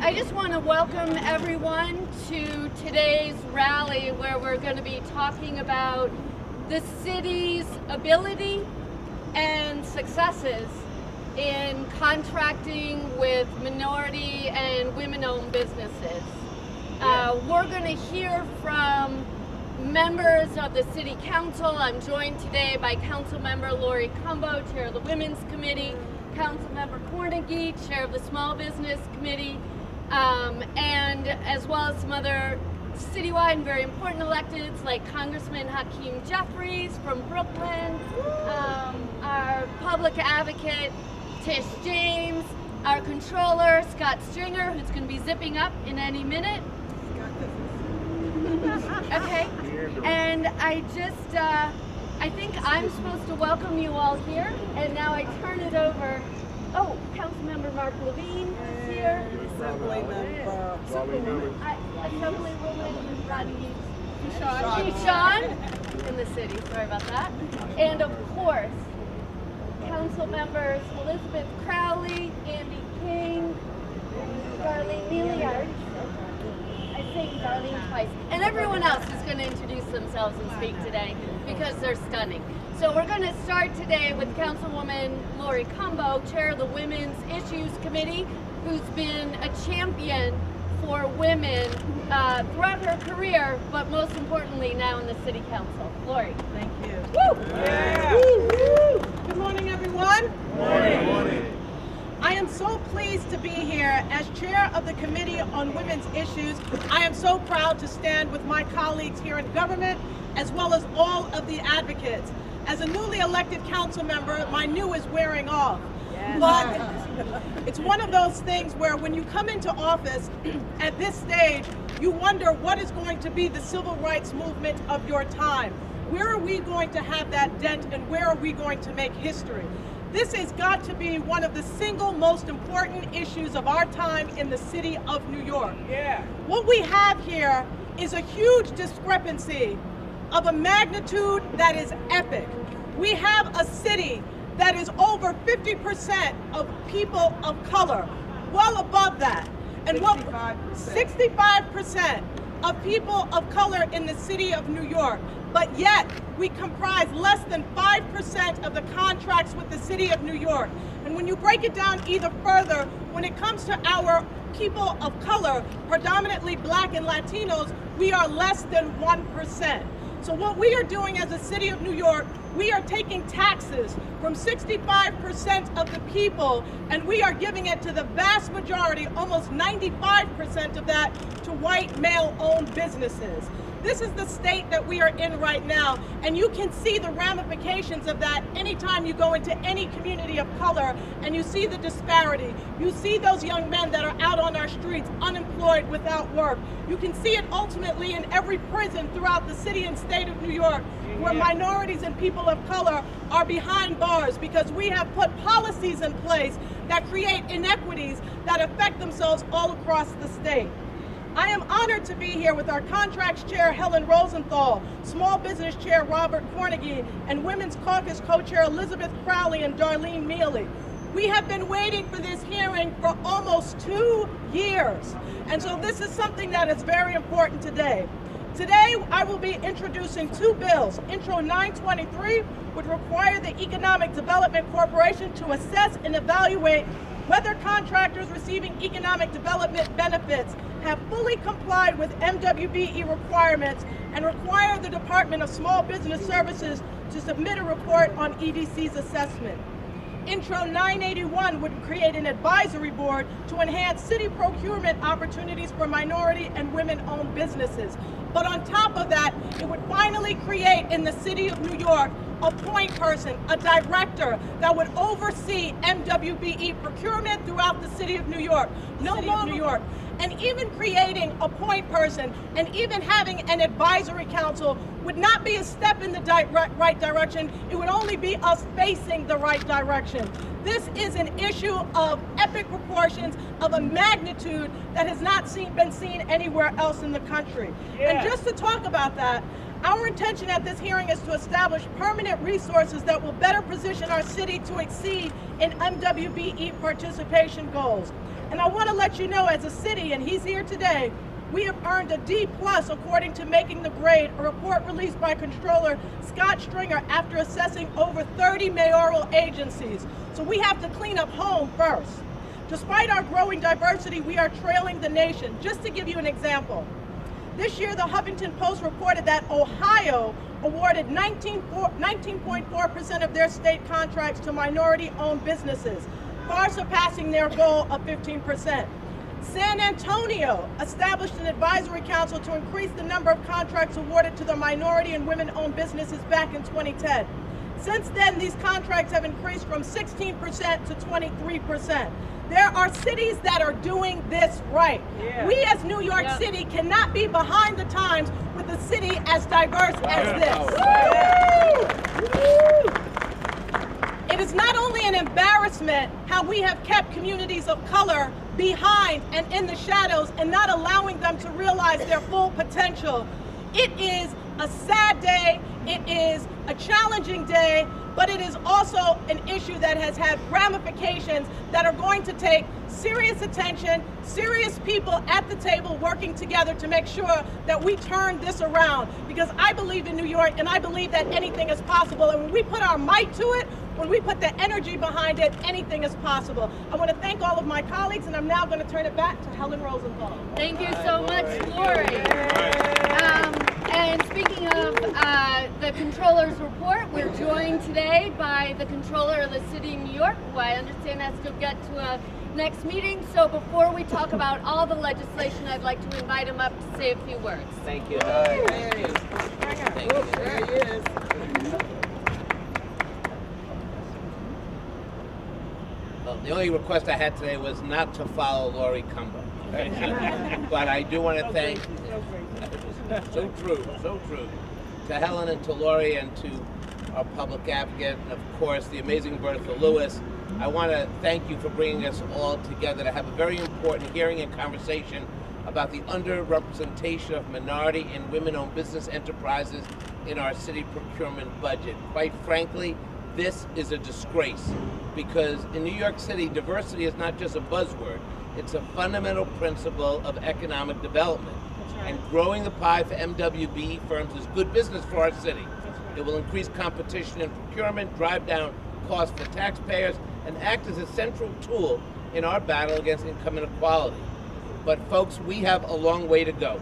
I just want to welcome everyone to today's rally where we're going to be talking about the city's ability and successes in contracting with minority and women-owned businesses. We're going to hear from members of the City Council. I'm joined today by Council Member Laurie A.Cumbo, Chair of the Women's Committee, Council Member Cornegy, Chair of the Small Business Committee, and as well as some other citywide and very important electeds like Congressman Hakeem Jefferies from Brooklyn, our public advocate Tish James, our controller Scott Stringer, who's going to be zipping up in any minute. Okay, and I think I'm supposed to welcome you all here, and now I turn it over. Oh, Councilmember Mark Levine is here. Assemblywoman Rodneyse Bichotte in the city. Sorry about that. And of course, Council members Elizabeth Crowley, Andy King, Darlene mealy. I say Darlene twice, and everyone else is going to introduce themselves and speak today because they're stunning. So we're going to start today with Councilwoman Laurie A.Cumbo, Chair of the Women's Issues Committee, who's been a champion for women throughout her career, but most importantly now in the City Council. Laurie. Thank you. Woo! Yeah. Woo! Good morning, everyone. Good morning. I am so pleased to be here as chair of the Committee on Women's Issues. I am so proud to stand with my colleagues here in government, as well as all of the advocates. As a newly elected council member, my new is wearing off. Yes. But it's one of those things where when you come into office at this stage, you wonder what is going to be the civil rights movement of your time. Where are we going to have that dent, and where are we going to make history? This has got to be one of the single most important issues of our time in the city of New York. Yeah. What we have here is a huge discrepancy of a magnitude that is epic. We have a city that is over 50% of people of color, well above that. And 65% of people of color in the city of New York. But yet, we comprise less than 5% of the contracts with the city of New York. And when you break it down either further, when it comes to our people of color, predominantly Black and Latinos, we are less than 1%. So what we are doing as a city of New York, we are taking taxes from 65% of the people, and we are giving it to the vast majority, almost 95% of that, to white male-owned businesses. This is the state that we are in right now, and you can see the ramifications of that anytime you go into any community of color and you see the disparity. You see those young men that are out on our streets, unemployed, without work. You can see it ultimately in every prison throughout the city and state of New York, where minorities and people of color are behind bars because we have put policies in place that create inequities that affect themselves all across the state. I am honored to be here with our Contracts Chair, Helen Rosenthal, Small Business Chair, Robert Cornegy, and Women's Caucus Co-Chair, Elizabeth Crowley and Darlene mealy. We have been waiting for this hearing for almost 2 years, and so this is something that is very important today. Today, I will be introducing 2 bills. Intro 923 would require the Economic Development Corporation to assess and evaluate whether contractors receiving economic development benefits have fully complied with MWBE requirements and require the Department of Small Business Services to submit a report on EDC's assessment. Intro 981 would create an advisory board to enhance city procurement opportunities for minority and women-owned businesses. But on top of that, it would finally create in the city of New York a point person, a director that would oversee MWBE procurement throughout the city of New York. And even creating a point person and even having an advisory council would not be a step in the right direction. It would only be us facing the right direction. This is an issue of epic proportions, of a magnitude that has not been seen anywhere else in the country. Yeah. And just to talk about that, our intention at this hearing is to establish permanent resources that will better position our city to exceed in MWBE participation goals. And I want to let you know, as a city, and he's here today, we have earned a D+ according to Making the Grade, a report released by Controller Scott Stringer after assessing over 30 mayoral agencies. So we have to clean up home first. Despite our growing diversity, we are trailing the nation. Just to give you an example, this year the Huffington Post reported that Ohio awarded 19.4% of their state contracts to minority-owned businesses, far surpassing their goal of 15%. San Antonio established an advisory council to increase the number of contracts awarded to the minority and women-owned businesses back in 2010. Since then, these contracts have increased from 16% to 23%. There are cities that are doing this right. Yeah. We as New York City cannot be behind the times with a city as diverse as this. Woo! It is not only an embarrassment how we have kept communities of color behind and in the shadows and not allowing them to realize their full potential. It is a sad day, it is a challenging day, but it is also an issue that has had ramifications that are going to take serious attention, serious people at the table working together to make sure that we turn this around. Because I believe in New York, and I believe that anything is possible. And when we put our might to it, when we put the energy behind it, anything is possible. I want to thank all of my colleagues, and I'm now going to turn it back to Helen Rosenthal. Thank you so much, Laurie. And speaking of the Controller's report, we're joined today by the Controller of the City of New York, who I understand has to get to a next meeting. So before we talk about all the legislation, I'd like to invite him up to say a few words. Thank you. There he is. Well, the only request I had today was not to follow A.Cumbo. But I do want to thank, so true, to Helen and to Laurie and to our public advocate, and of course the amazing Bertha Lewis. I want to thank you for bringing us all together to have a very important hearing and conversation about the underrepresentation of minority and women-owned business enterprises in our city procurement budget. Quite frankly, this is a disgrace, because in New York City, diversity is not just a buzzword, it's a fundamental principle of economic development. Right. And growing the pie for MWBE firms is good business for our city. Right. It will increase competition in procurement, drive down costs for taxpayers, and act as a central tool in our battle against income inequality. But folks, we have a long way to go.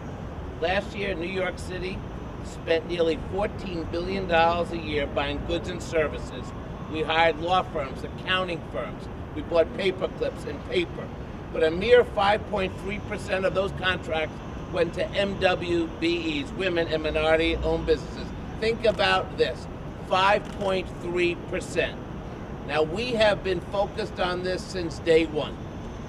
Last year, New York City spent nearly $14 billion a year buying goods and services. We hired law firms, accounting firms. We bought paper clips and paper. But a mere 5.3% of those contracts went to MWBEs, women and minority-owned businesses. Think about this, 5.3%. Now, we have been focused on this since day one.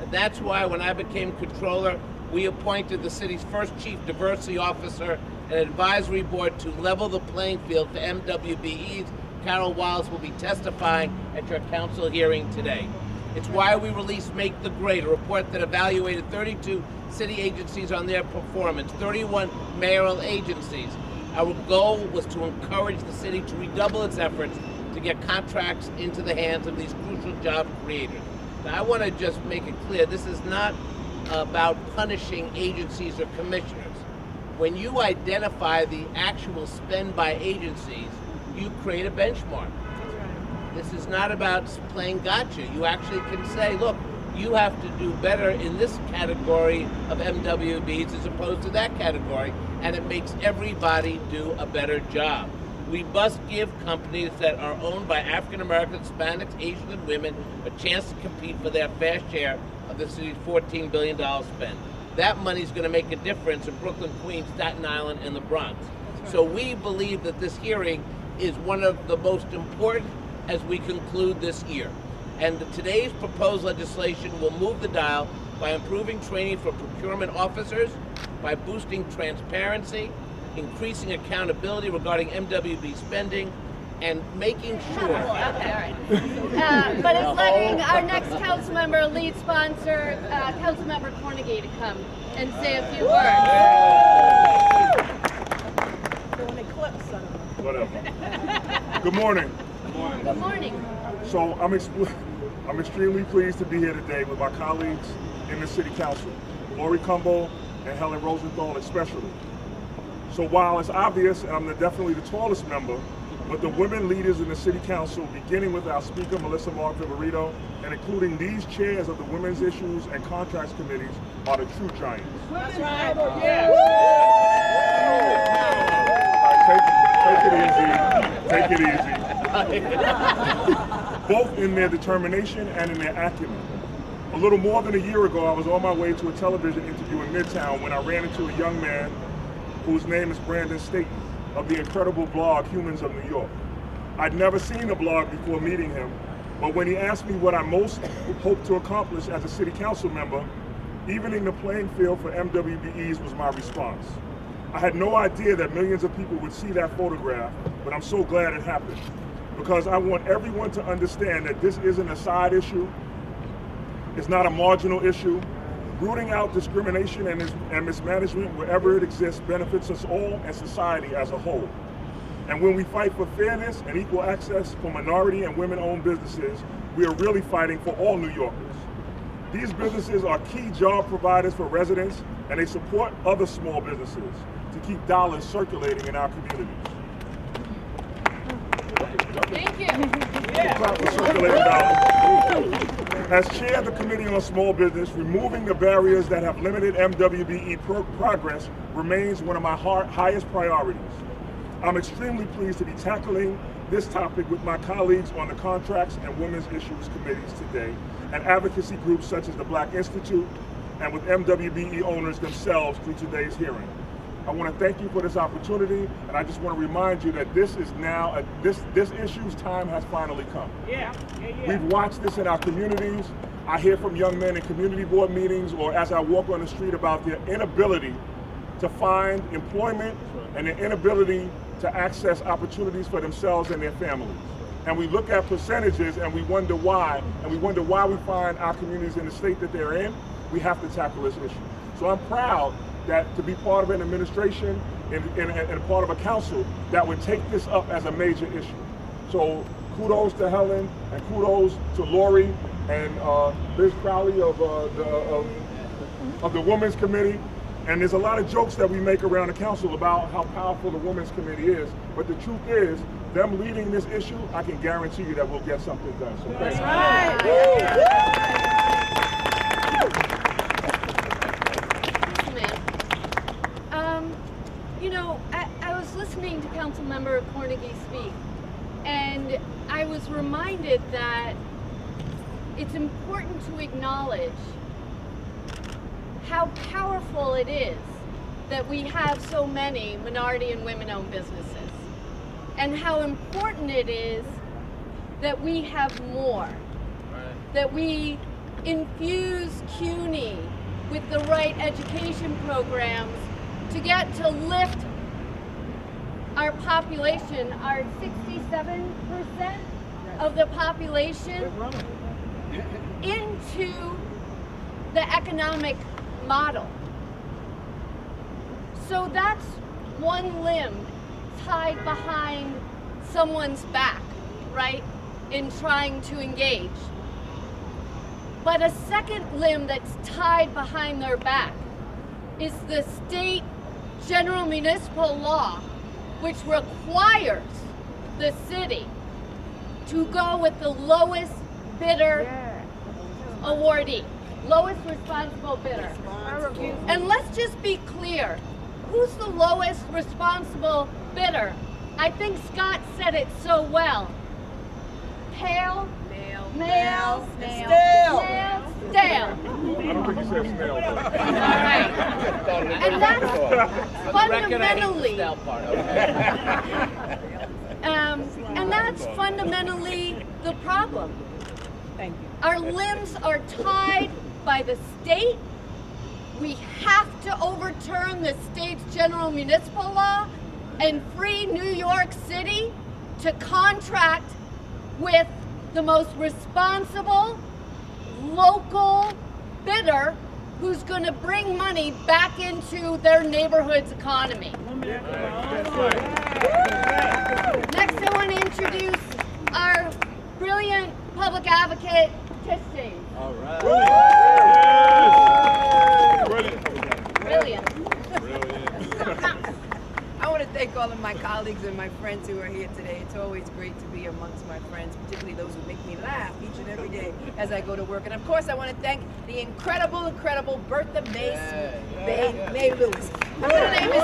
And that's why when I became controller, we appointed the city's first chief diversity officer and advisory board to level the playing field for MWBEs. Carol Wallace will be testifying at your council hearing today. It's why we released Make the Grade, a report that evaluated 32 city agencies on their performance, 31 mayoral agencies. Our goal was to encourage the city to redouble its efforts to get contracts into the hands of these crucial job creators. Now, I want to just make it clear, this is not about punishing agencies or commissioners. When you identify the actual spend by agencies, you create a benchmark. This is not about playing gotcha. You actually can say, look, you have to do better in this category of MWBs as opposed to that category, and it makes everybody do a better job. We must give companies that are owned by African Americans, Hispanics, Asians, and women a chance to compete for their fair share of the city's $14 billion spend. That money is going to make a difference in Brooklyn, Queens, Staten Island, and the Bronx. So we believe that this hearing is one of the most important as we conclude this year. And today's proposed legislation will move the dial by improving training for procurement officers, by boosting transparency, increasing accountability regarding MWB spending, and making sure. But it's letting our next council member, lead sponsor, Councilmember Cornegy, to come and say a few words. Whatever. Good morning. Good morning. So I'm extremely pleased to be here today with my colleagues in the city council, Laurie A.Cumbo and Helen Rosenthal especially. So while it's obvious I'm definitely the tallest member, but the women leaders in the city council, beginning with our speaker, Melissa Martin-Viverito, and including these chairs of the women's issues and contracts committees, are the true giants. That's right. Yeah. Take it easy. Both in their determination and in their acumen. A little more than a year ago, I was on my way to a television interview in Midtown when I ran into a young man whose name is Brandon Staten, of the incredible blog Humans of New York. I'd never seen the blog before meeting him, but when he asked me what I most hoped to accomplish as a city council member, evening the playing field for MWBEs was my response. I had no idea that millions of people would see that photograph, but I'm so glad it happened, because I want everyone to understand that this isn't a side issue, it's not a marginal issue. Rooting out discrimination and mismanagement wherever it exists benefits us all and society as a whole. And when we fight for fairness and equal access for minority and women-owned businesses, we are really fighting for all New Yorkers. These businesses are key job providers for residents, and they support other small businesses to keep dollars circulating in our communities. Thank you. Circulating dollars. As chair of the Committee on Small Business, removing the barriers that have limited MWBE progress remains one of my highest priorities. I'm extremely pleased to be tackling this topic with my colleagues on the Contracts and Women's Issues Committees today, and advocacy groups such as the Black Institute, and with MWBE owners themselves through today's hearing. I want to thank you for this opportunity, and I just want to remind you that this is now, this issue's time has finally come. Yeah. We've watched this in our communities. I hear from young men in community board meetings or as I walk on the street about their inability to find employment and their inability to access opportunities for themselves and their families. And we look at percentages and we wonder why, we find our communities in the state that they're in. We have to tackle this issue. So I'm proud that to be part of an administration and part of a council that would take this up as a major issue. So kudos to Helen and kudos to Laurie and Liz Crowley of the Women's Committee. And there's a lot of jokes that we make around the council about how powerful the Women's Committee is, but the truth is, them leading this issue, I can guarantee you that we'll get something done. So thank you. You know, I was listening to Councilmember Cornegy speak, and I was reminded that it's important to acknowledge how powerful it is that we have so many minority and women-owned businesses, and how important it is that we have more, that we infuse CUNY with the right education programs to get to lift our population, our 67% of the population into the economic model. So that's one limb tied behind someone's back, right, in trying to engage. But a second limb that's tied behind their back is the state general municipal law, which requires the city to go with the lowest bidder awardee, lowest responsible bidder. And let's just be clear, who's the lowest responsible bidder? I think Scott said it so well. Pale, male, stale. I don't think he said snail. All right. And that's fundamentally, and that's fundamentally the problem. Thank you. Our limbs are tied by the state. We have to overturn the state's general municipal law and free New York City to contract with the most responsible local bidder who's going to bring money back into their neighborhood's economy. Next, I want to introduce our brilliant public advocate, Tish. All right. all of my colleagues and my friends who are here today. It's always great to be amongst my friends, particularly those who make me laugh each and every day as I go to work. And of course, I want to thank the incredible Bertha May Lewis. Her middle name is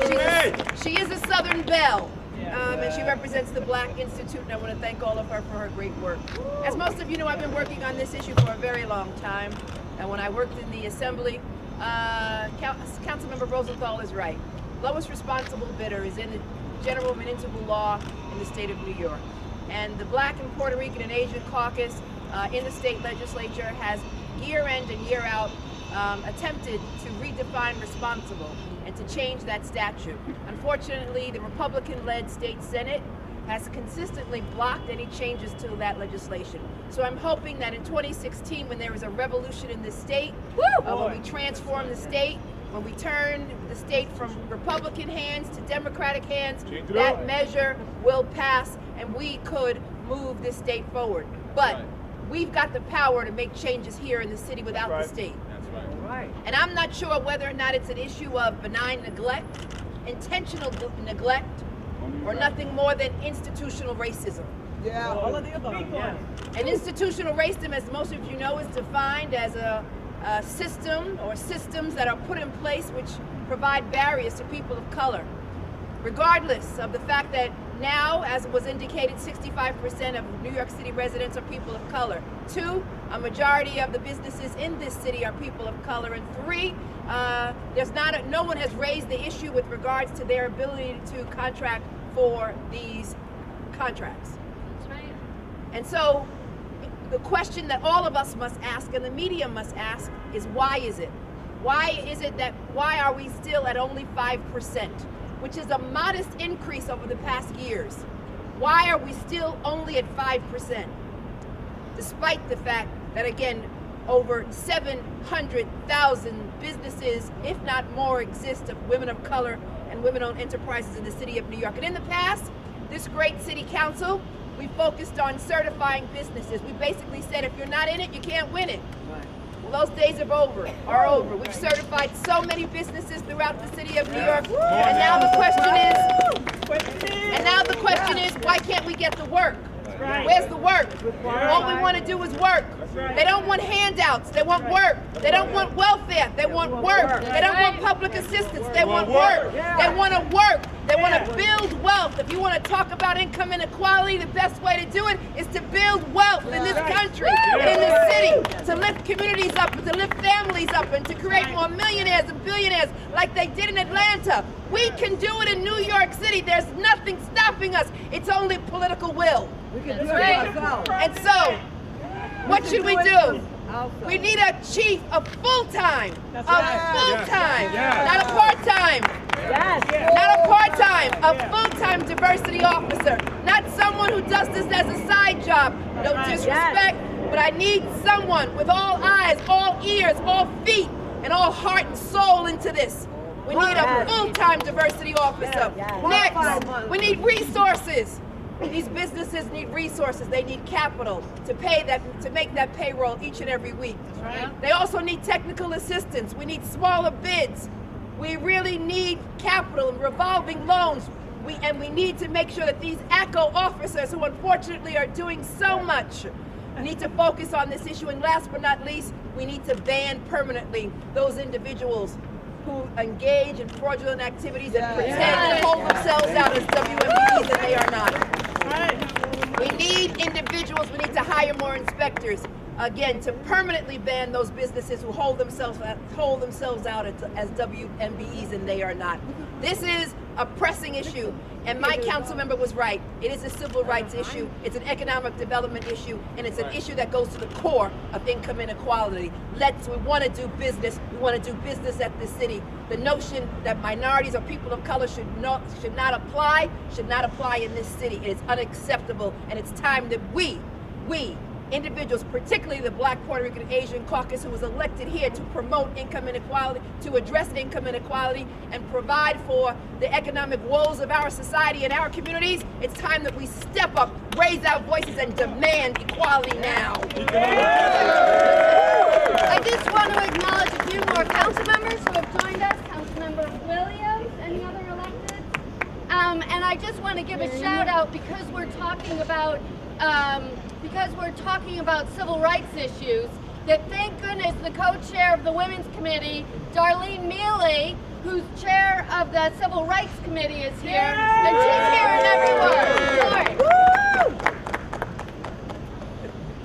May. She is a Southern belle. And she represents the Black Institute, and I want to thank all of her for her great work. As most of you know, I've been working on this issue for a very long time. And when I worked in the Assembly, Councilmember Rosenthal is right. Lowest responsible bidder is in the general municipal law in the state of New York. And the Black and Puerto Rican and Asian caucus in the state legislature has year in and year out attempted to redefine responsible and to change that statute. Unfortunately, the Republican-led state Senate has consistently blocked any changes to that legislation. So I'm hoping that in 2016, when there is a revolution in this state, when we transform the state, when we turn the state from Republican hands to Democratic hands, that measure will pass and we could move this state forward. But we've got the power to make changes here in the city without the state. And I'm not sure whether or not it's an issue of benign neglect, intentional neglect, or nothing more than institutional racism. Yeah, all of the above. And institutional racism, as most of you know, is defined as a system or systems that are put in place which provide barriers to people of color. Regardless of the fact that now, as was indicated, 65% of New York City residents are people of color. 2, a majority of the businesses in this city are people of color. And 3, no one has raised the issue with regards to their ability to contract for these contracts. That's right. And so the question that all of us must ask and the media must ask is, why is it? Why are we still at only 5%? Which is a modest increase over the past years. Why are we still only at 5%? Despite the fact that, again, over 700,000 businesses, if not more, exist of women of color and women-owned enterprises in the city of New York. And in the past, this great city council, we focused on certifying businesses. We basically said, if you're not in it, you can't win it. Well, those days are over. We've certified so many businesses throughout the city of New York. And now the question is, why can't we get the work? Where's the work? All we want to do is work. They don't want handouts. They want work. They don't want welfare. They want work. They don't want public assistance. They want work. They want to work. They want to build wealth. If you want to talk about income inequality, the best way to do it is to build wealth in this country, in this city, to lift communities up, and to lift families up, and to create more millionaires and billionaires like they did in Atlanta. We can do it in New York City. There's nothing stopping us. It's only political will. We can do it ourselves. And so, what should we do? We need a chief of full-time, not a part-time. Not a part-time, a full-time diversity officer. Not someone who does this as a side job. No disrespect, but I need someone with all eyes, all ears, all feet, and all heart and soul into this. We need a full-time diversity officer. Next, we need resources. These businesses need resources. They need capital to pay that, to make that payroll each and every week. They also need technical assistance. We need smaller bids. We really need capital and revolving loans. And we need to make sure that these ACO officers, who unfortunately are doing so much, need to focus on this issue. And last but not least, we need to ban permanently those individuals who engage in fraudulent activities and pretend to hold themselves out as WMBs and they are not. We need individuals, we need to hire more inspectors, again, to permanently ban those businesses who hold themselves out as WMBEs and they are not. This is a pressing issue, and my council member was right. It is a civil rights issue, it's an economic development issue, and it's an issue that goes to the core of income inequality. We want to do business. We want to do business at this city. The notion that minorities or people of color should not apply in this city. It is unacceptable, and it's time that we individuals, particularly the Black, Puerto Rican, Asian caucus, who was elected here to promote income inequality, to address income inequality, and provide for the economic woes of our society and our communities. It's time that we step up, raise our voices, and demand equality now. I just want to acknowledge a few more council members who have joined us. Councilmember Williams, any other elected? And I just want to give a shout out because we're talking about civil rights issues. That thank goodness the co-chair of the Women's Committee, Darlene Mealy, who's chair of the Civil Rights Committee, is here, and she's here in everyone.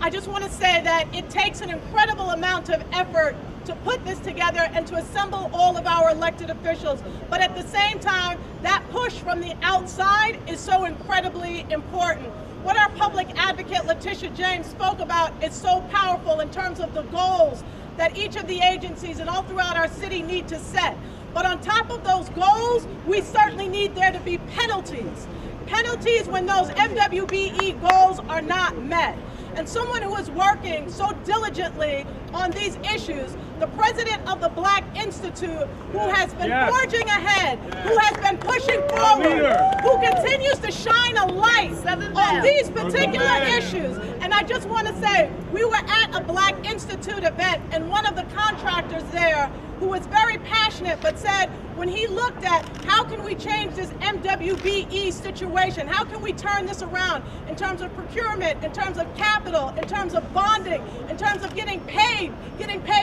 I just want to say that it takes an incredible amount of effort to put this together and to assemble all of our elected officials. But at the same time, that push from the outside is so incredibly important. What our public advocate, Letitia James, spoke about is so powerful in terms of the goals that each of the agencies and all throughout our city need to set. But on top of those goals, we certainly need there to be penalties. Penalties when those MWBE goals are not met. And someone who is working so diligently on these issues, the president of the Black Institute, who has been forging ahead, who has been pushing forward, who continues to shine a light on these particular issues. And I just want to say, we were at a Black Institute event, and one of the contractors there, who was very passionate, but said when he looked at how can we change this MWBE situation, how can we turn this around in terms of procurement, in terms of capital, in terms of bonding, in terms of getting paid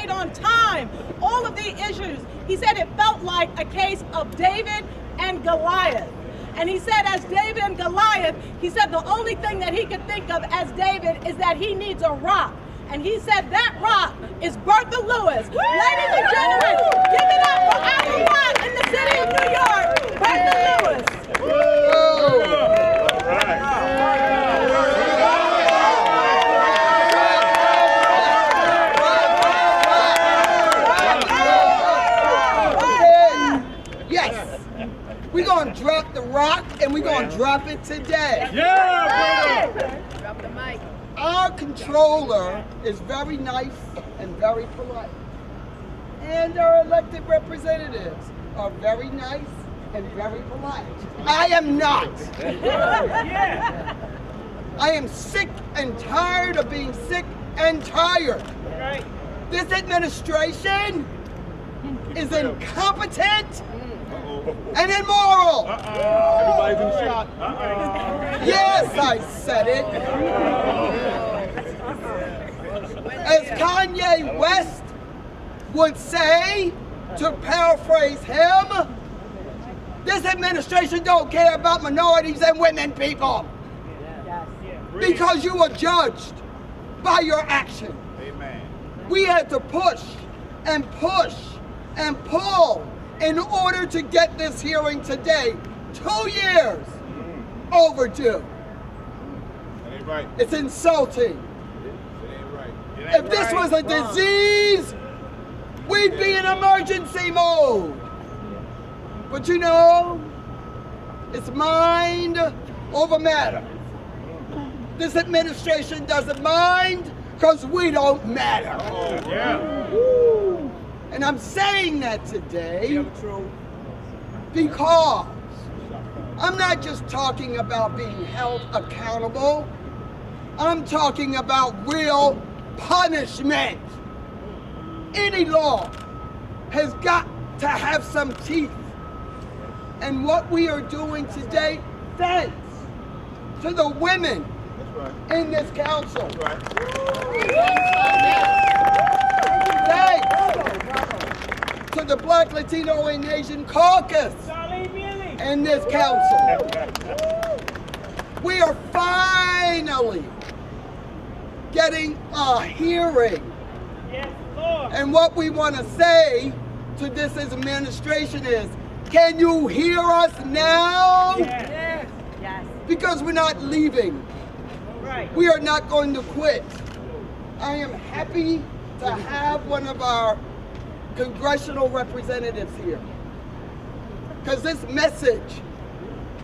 on time, all of the issues, he said it felt like a case of David and Goliath. And he said, as David and Goliath, he said the only thing that he could think of as David is that he needs a rock. And he said that rock is Bertha Lewis. Ladies and gentlemen, give it up for our rock in the city of New York, Bertha Lewis. Yes, we're going to drop the rock and we're going to drop it today. Drop the mic. Our controller is very nice and very polite. And our elected representatives are very nice and very polite. I am not. I am sick and tired of being sick and tired. This administration is incompetent and immoral. Everybody's in shock. Yes, I said it. As Kanye West would say, to paraphrase him, this administration don't care about minorities and women people. Because you were judged by your action. Amen. We had to push and push and pull in order to get this hearing today. 2 years overdue. That ain't right. It's insulting. It ain't right. If this was a disease, we'd be in emergency mode. But you know, it's mind over matter. This administration doesn't mind because we don't matter. And I'm saying that today because I'm not just talking about being held accountable. I'm talking about real punishment. Any law has got to have some teeth. And what we are doing today, thanks to the women in this council. Thanks to the Black, Latino, and Asian caucus in this council. We are finally getting a hearing. And what we want to say to this administration is, can you hear us now? Yes. Because we're not leaving. We are not going to quit. I am happy to have one of our congressional representatives here. Because this message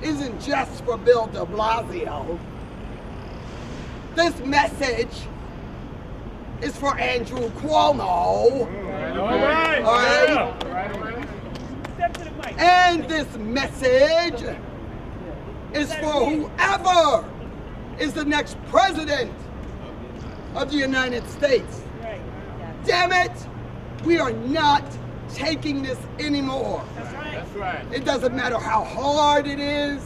isn't just for Bill de Blasio. This message is for Andrew Cuomo. All right. All right? And this message is for whoever is the next president of the United States. Damn it, we are not taking this anymore. That's right. It doesn't matter how hard it is.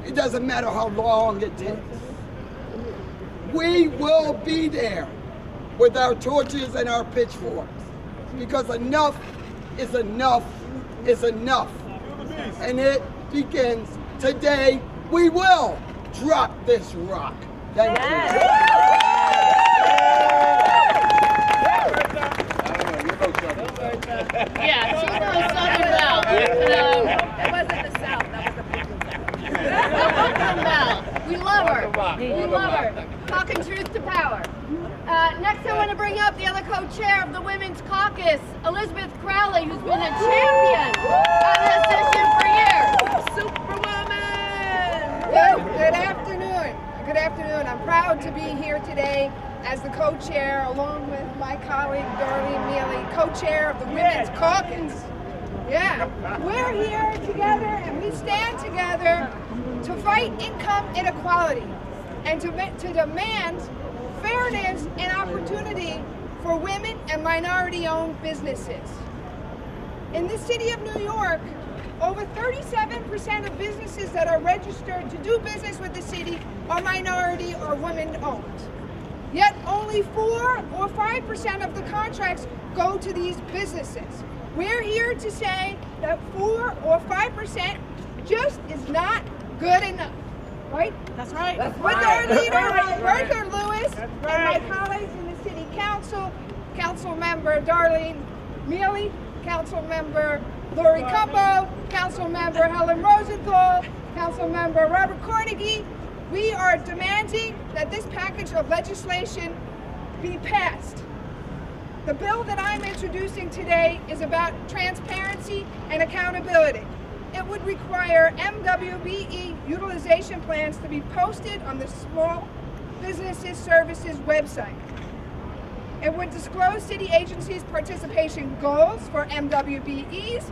It doesn't matter how long it takes. We will be there with our torches and our pitchforks, because enough is enough is enough. And it begins today. We will drop this rock. Thank you. Yeah, she knows Southern Belle. That wasn't the South, that was the Brooklyn South. Southern Belle. We love her. We love her. Talking truth to power. Next, I want to bring up the other co-chair of the Women's Caucus, Elizabeth Crowley, who's been a champion on this issue for years. Superwoman! Good afternoon. Good afternoon. I'm proud to be here today as the co-chair, along with my colleague Darlene Mealy, co-chair of the Women's Caucus. Yeah, we're here together and we stand together to fight income inequality and to demand fairness and opportunity for women and minority-owned businesses. In the city of New York, over 37% of businesses that are registered to do business with the city are minority or women-owned. Yet only 4 or 5% of the contracts go to these businesses. We're here to say that 4 or 5% just is not good enough, right? That's right. With our leader, Bertha Lewis, and my colleagues in the City Council, Council Member Darlene Mealy, Council Member Laurie A.Cumbo, Council Member Helen Rosenthal, Council Member Robert Cornegy, we are demanding that this package of legislation be passed. The bill that I'm introducing today is about transparency and accountability. It would require MWBE utilization plans to be posted on the Small Businesses Services website. It would disclose city agencies' participation goals for MWBEs,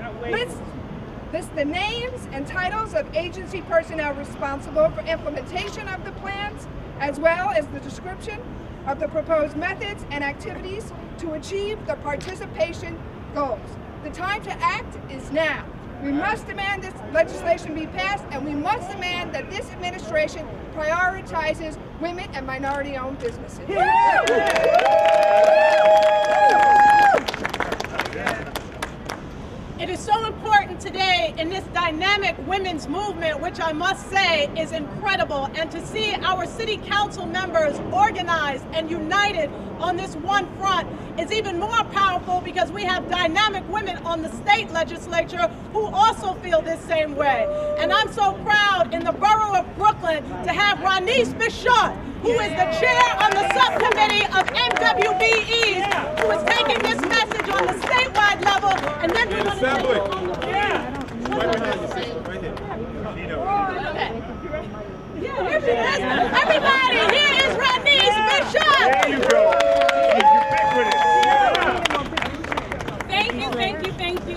list the names and titles of agency personnel responsible for implementation of the plans, as well as the description of the proposed methods and activities to achieve the participation goals. The time to act is now. We must demand this legislation be passed, and we must demand that this administration prioritizes women and minority-owned businesses. It is so important today in this dynamic women's movement, which I must say is incredible, and to see our city council members organized and united on this one front is even more powerful, because we have dynamic women on the state legislature who also feel this same way. And I'm so proud in the borough of Brooklyn to have Rodneyse Bichotte, who is the chair on the subcommittee of MWBEs, who is taking this message on the statewide level, and then we're going to here she is. Everybody, here is Rodneyse Bichotte. There you go. Thank you,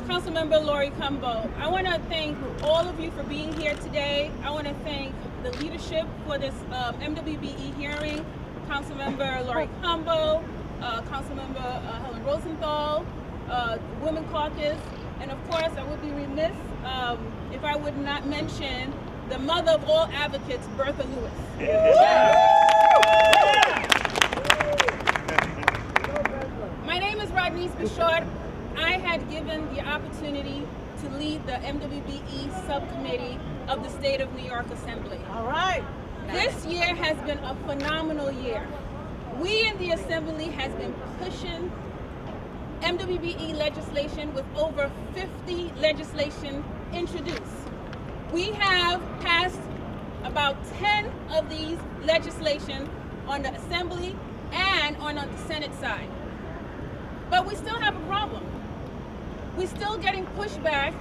Councilmember Laurie A.Cumbo. I want to thank all of you for being here today. I want to thank the leadership for this MWBE hearing, Councilmember Laurie A.Cumbo, Councilmember Helen Rosenthal, Women Caucus, and of course I would be remiss if I would not mention the mother of all advocates, Bertha Lewis. My name is Rodneyse Bichotte. I had given the opportunity to lead the MWBE subcommittee of the State of New York Assembly. All right. This year has been a phenomenal year. We in the Assembly has been pushing MWBE legislation with over 50 legislation introduced. We have passed about 10 of these legislation on the Assembly and on the Senate side. But we still have a problem. We're still getting pushback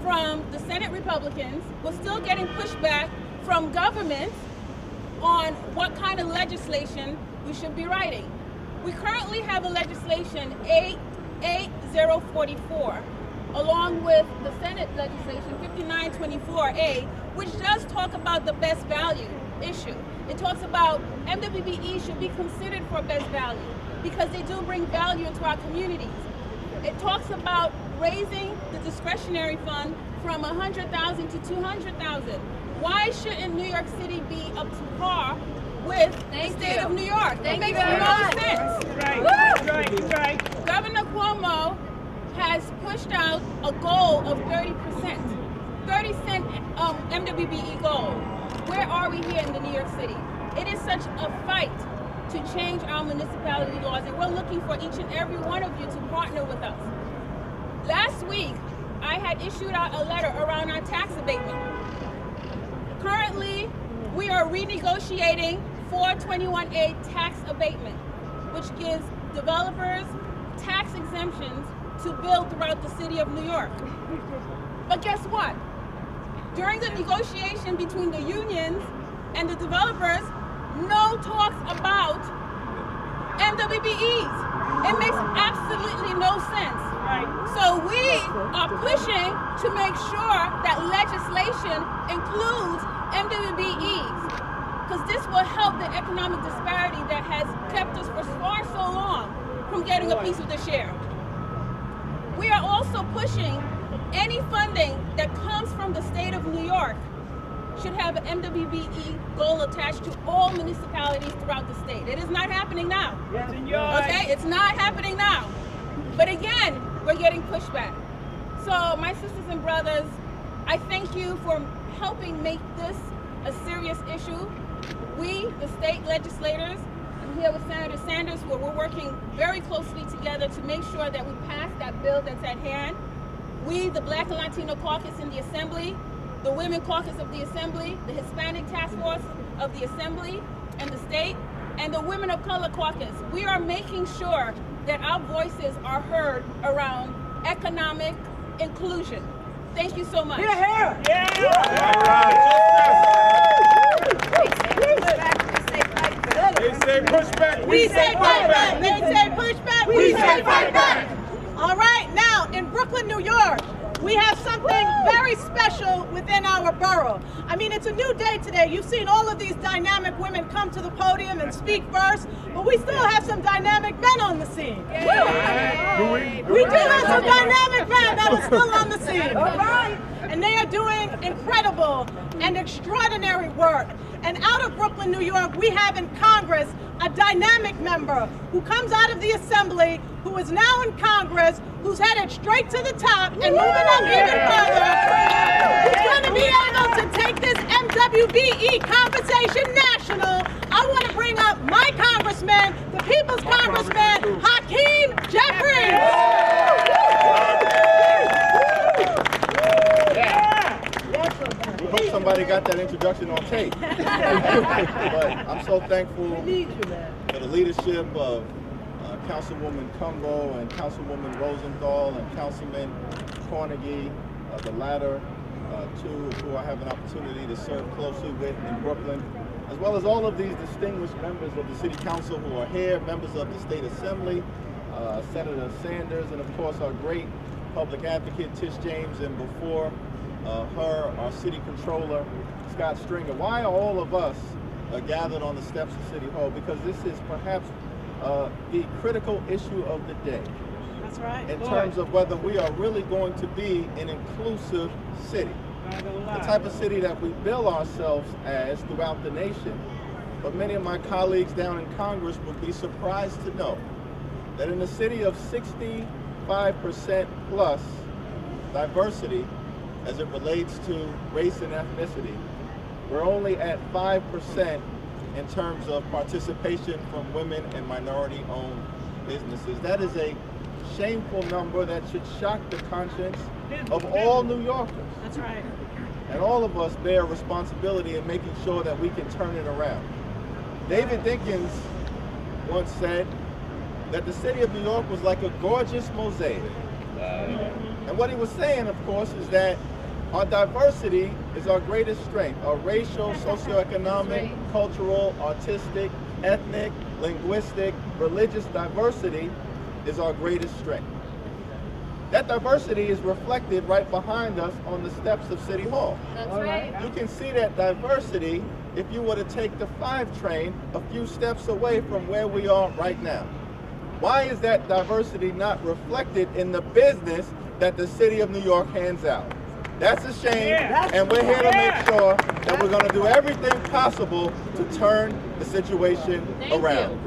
from the Senate Republicans. We're still getting pushback from government on what kind of legislation we should be writing. We currently have a legislation, 8044, along with the Senate legislation, 5924A, which does talk about the best value issue. It talks about MWBE should be considered for best value because they do bring value into our communities. It talks about raising the discretionary fund from 100,000 to 200,000. Why shouldn't New York City be up to par with the state of New York? It makes no sense. Right. Governor Cuomo has pushed out a goal of 30%, 30-cent MWBE goal. Where are we here in the New York City? It is such a fight to change our municipality laws, and we're looking for each and every one of you to partner with us. Last week, I had issued out a letter around our tax abatement. Currently, we are renegotiating 421A tax abatement, which gives developers tax exemptions to build throughout the city of New York. But guess what? During the negotiation between the unions and the developers, no talks about MWBEs. It makes absolutely no sense. So we are pushing to make sure that legislation includes MWBEs, because this will help the economic disparity that has kept us for far so long from getting a piece of the share. We are also pushing any funding that comes from the state of New York should have an MWBE goal attached to all municipalities throughout the state. It is not happening now. Okay, it's not happening now. But again, we're getting pushback. So my sisters and brothers, I thank you for helping make this a serious issue. We, the state legislators, I'm here with Senator Sanders, where we're working very closely together to make sure that we pass that bill that's at hand. We, the Black and Latino caucus in the Assembly, the Women Caucus of the Assembly, the Hispanic Task Force of the Assembly and the state, and the Women of Color Caucus, we are making sure that our voices are heard around economic inclusion. Thank you so much. All right. They say pushback. We say fight back. They say pushback. We say fight back. All right, now in Brooklyn, New York, we have something very special within our borough. I mean, it's a new day today. You've seen all of these dynamic women come to the podium and speak first, but we still have some dynamic men on the scene. We do have some dynamic men that are still on the scene. All right. And they are doing incredible and extraordinary work. And out of Brooklyn, New York, we have in Congress a dynamic member who comes out of the Assembly, who is now in Congress, who's headed straight to the top and moving up even further. Who's going to be able to take this MWBE conversation national. I want to bring up my congressman, the People's Congressman, Hakeem Jefferies. We hope somebody got that introduction on tape. But I'm so thankful for the leadership of Councilwoman A.Cumbo and Councilwoman Rosenthal and Councilman Cornegy, the latter two who I have an opportunity to serve closely with in Brooklyn, as well as all of these distinguished members of the City Council who are here, members of the State Assembly, Senator Sanders, and of course our great public advocate Tish James, and before her, our City Controller, Scott Stringer. Why are all of us gathered on the steps of City Hall? Because this is perhaps the critical issue of the day. That's right. In terms of whether we are really going to be an inclusive city. The type of city that we bill ourselves as throughout the nation. But many of my colleagues down in Congress would be surprised to know that in a city of 65% plus diversity as it relates to race and ethnicity, we're only at 5% in terms of participation from women and minority-owned businesses. That is a shameful number that should shock the conscience of all New Yorkers. That's right. And all of us bear responsibility in making sure that we can turn it around. David Dinkins once said that the city of New York was like a gorgeous mosaic. And what he was saying, of course, is that our diversity is our greatest strength. Our racial, socioeconomic, cultural, artistic, ethnic, linguistic, religious diversity is our greatest strength. That diversity is reflected right behind us on the steps of City Hall. That's right. You can see that diversity if you were to take the 5 train a few steps away from where we are right now. Why is that diversity not reflected in the business that the city of New York hands out? That's a shame, and we're here to make sure that we're going to do everything possible to turn the situation around.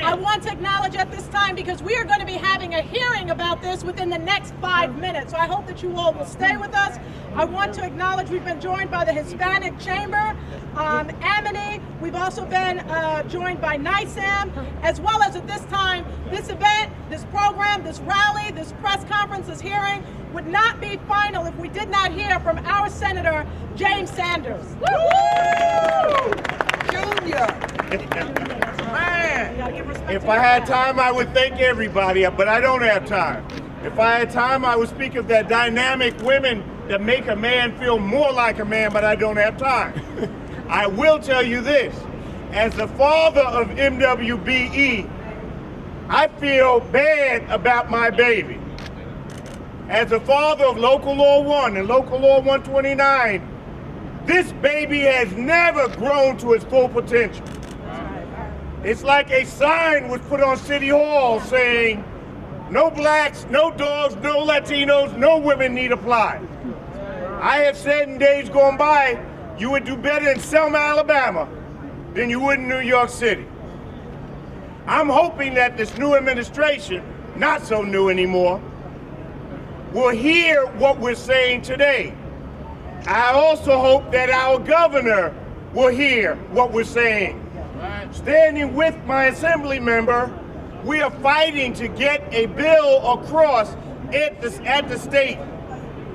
I want to acknowledge at this time, because we are going to be having a hearing about this within the next 5 minutes. So I hope that you all will stay with us. I want to acknowledge we've been joined by the Hispanic Chamber, Amity. We've also been joined by NYSAMC, as well as at this time, this event, this program, this rally, this press conference, this hearing would not be final if we did not hear from our Senator, James Sanders. Junior. If I had time, I would thank everybody, but I don't have time. If I had time, I would speak of that dynamic women that make a man feel more like a man, but I don't have time. I will tell you this, as the father of MWBE, I feel bad about my baby. As the father of Local Law 1 and Local Law 129, this baby has never grown to its full potential. It's like a sign was put on City Hall saying, no blacks, no dogs, no Latinos, no women need apply. I have said in days gone by, you would do better in Selma, Alabama than you would in New York City. I'm hoping that this new administration, not so new anymore, will hear what we're saying today. I also hope that our governor will hear what we're saying. Standing with my assembly member, we are fighting to get a bill across at the state.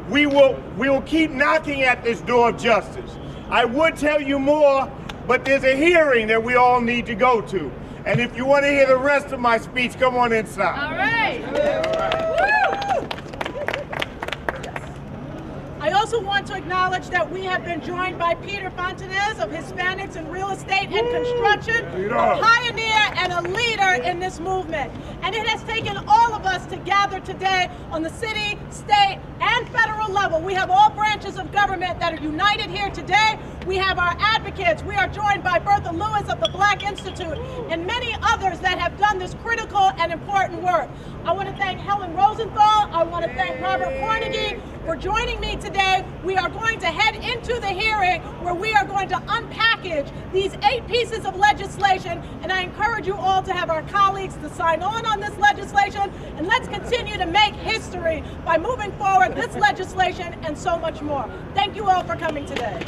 We will keep knocking at this door of justice. I would tell you more, but there's a hearing that we all need to go to. And if you want to hear the rest of my speech, come on inside. All right. I also want to acknowledge that we have been joined by Peter Fontanez of Hispanics in Real Estate and Construction, a pioneer and a leader in this movement. And it has taken all of us to gather today on the city, state, and federal level. We have all branches of government that are united here today. We have our advocates. We are joined by Bertha Lewis of the Black Institute and many others that have done this critical and important work. I want to thank Helen Rosenthal. I want to thank Robert Cornegy for joining me today. We are going to head into the hearing where we are going to unpackage these 8 pieces of legislation, and I encourage you all to have our colleagues to sign on this legislation, and let's continue to make history by moving forward this legislation and so much more. Thank you all for coming today.